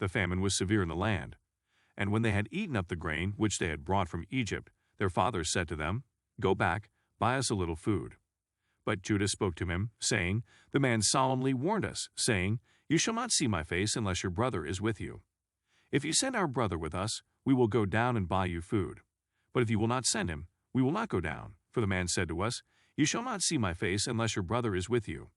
the famine was severe in the land. And when they had eaten up the grain which they had brought from Egypt, their father said to them, Go back, buy us a little food. But Judah spoke to him, saying, The man solemnly warned us, saying, You shall not see my face unless your brother is with you. If you send our brother with us, we will go down and buy you food. But if you will not send him, we will not go down. For the man said to us, You shall not see my face unless your brother is with you.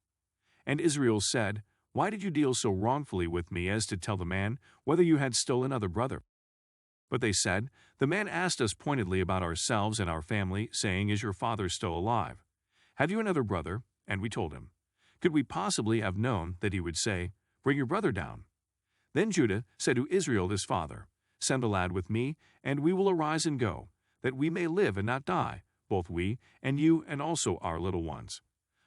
And Israel said, Why did you deal so wrongfully with me as to tell the man whether you had still another brother? But they said, The man asked us pointedly about ourselves and our family, saying, Is your father still alive? Have you another brother? And we told him. Could we possibly have known that he would say, Bring your brother down? Then Judah said to Israel his father, Send a lad with me, and we will arise and go, that we may live and not die, both we and you and also our little ones.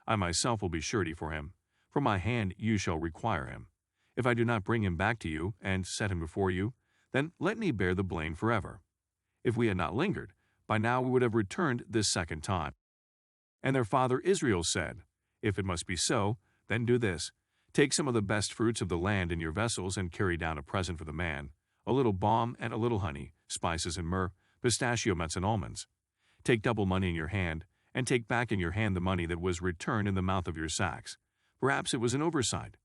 I myself will be surety for him. From my hand you shall require him. If I do not bring him back to you and set him before you, then let me bear the blame forever. If we had not lingered, by now we would have returned this second time. And their father Israel said, If it must be so, then do this. Take some of the best fruits of the land in your vessels and carry down a present for the man, a little balm and a little honey, spices and myrrh, pistachio nuts and almonds. Take double money in your hand, and take back in your hand the money that was returned in the mouth of your sacks. Perhaps it was an oversight.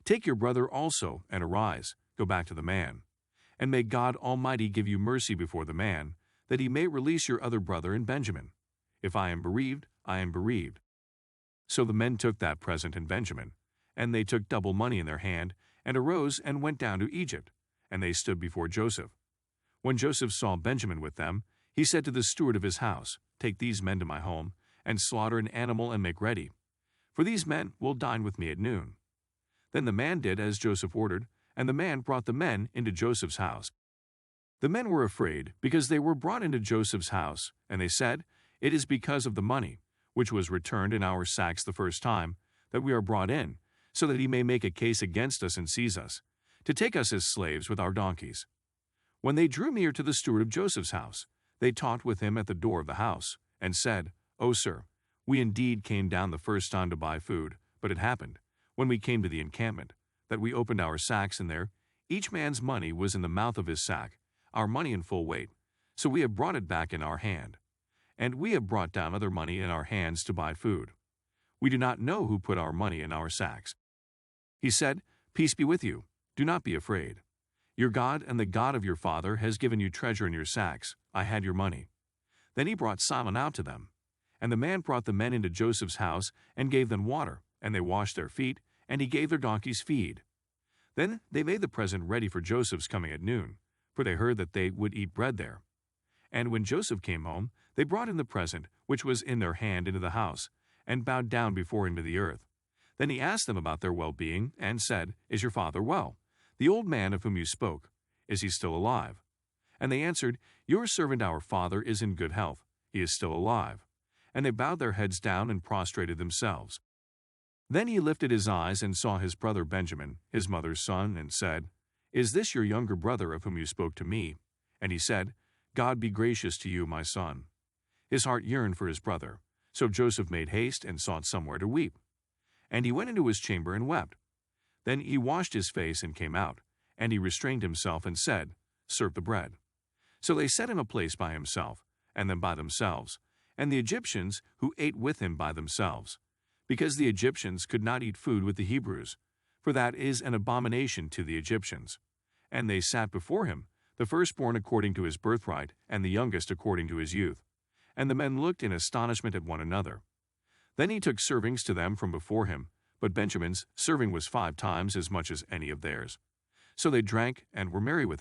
Take your brother also, and arise, go back to the man. And may God Almighty give you mercy before the man, that he may release your other brother in Benjamin. If I am bereaved, I am bereaved. So the men took that present in Benjamin, and they took double money in their hand, and arose and went down to Egypt, and they stood before Joseph. When Joseph saw Benjamin with them, he said to the steward of his house, Take these men to my home, and slaughter an animal and make ready, for these men will dine with me at noon. Then the man did as Joseph ordered, and the man brought the men into Joseph's house. The men were afraid, because they were brought into Joseph's house, and they said, It is because of the money, which was returned in our sacks the first time, that we are brought in, so that he may make a case against us and seize us, to take us as slaves with our donkeys. When they drew near to the steward of Joseph's house, they talked with him at the door of the house, and said, O sir, we indeed came down the first time to buy food, but it happened, when we came to the encampment, that we opened our sacks, and there each man's money was in the mouth of his sack, our money in full weight. So we have brought it back in our hand. And we have brought down other money in our hands to buy food. We do not know who put our money in our sacks. He said, Peace be with you. Do not be afraid. Your God and the God of your father has given you treasure in your sacks. I had your money. Then he brought Simon out to them. And the man brought the men into Joseph's house and gave them water, and they washed their feet, and he gave their donkeys feed. Then they made the present ready for Joseph's coming at noon, for they heard that they would eat bread there. And when Joseph came home, they brought him the present which was in their hand into the house, and bowed down before him to the earth. Then he asked them about their well-being, and said, Is your father well? The old man of whom you spoke, is he still alive? And they answered, Your servant our father is in good health. He is still alive. And they bowed their heads down and prostrated themselves. Then he lifted his eyes and saw his brother Benjamin, his mother's son, and said, Is this your younger brother of whom you spoke to me? And he said, God be gracious to you, my son. His heart yearned for his brother. So Joseph made haste and sought somewhere to weep. And he went into his chamber and wept. Then he washed his face and came out, and he restrained himself and said, Serve the bread. So they set him a place by himself, and then by themselves, and the Egyptians who ate with him by themselves, because the Egyptians could not eat food with the Hebrews, for that is an abomination to the Egyptians. And they sat before him, the firstborn according to his birthright, and the youngest according to his youth. And the men looked in astonishment at one another. Then he took servings to them from before him, but Benjamin's serving was 5 times as much as any of theirs. So they drank and were merry with him.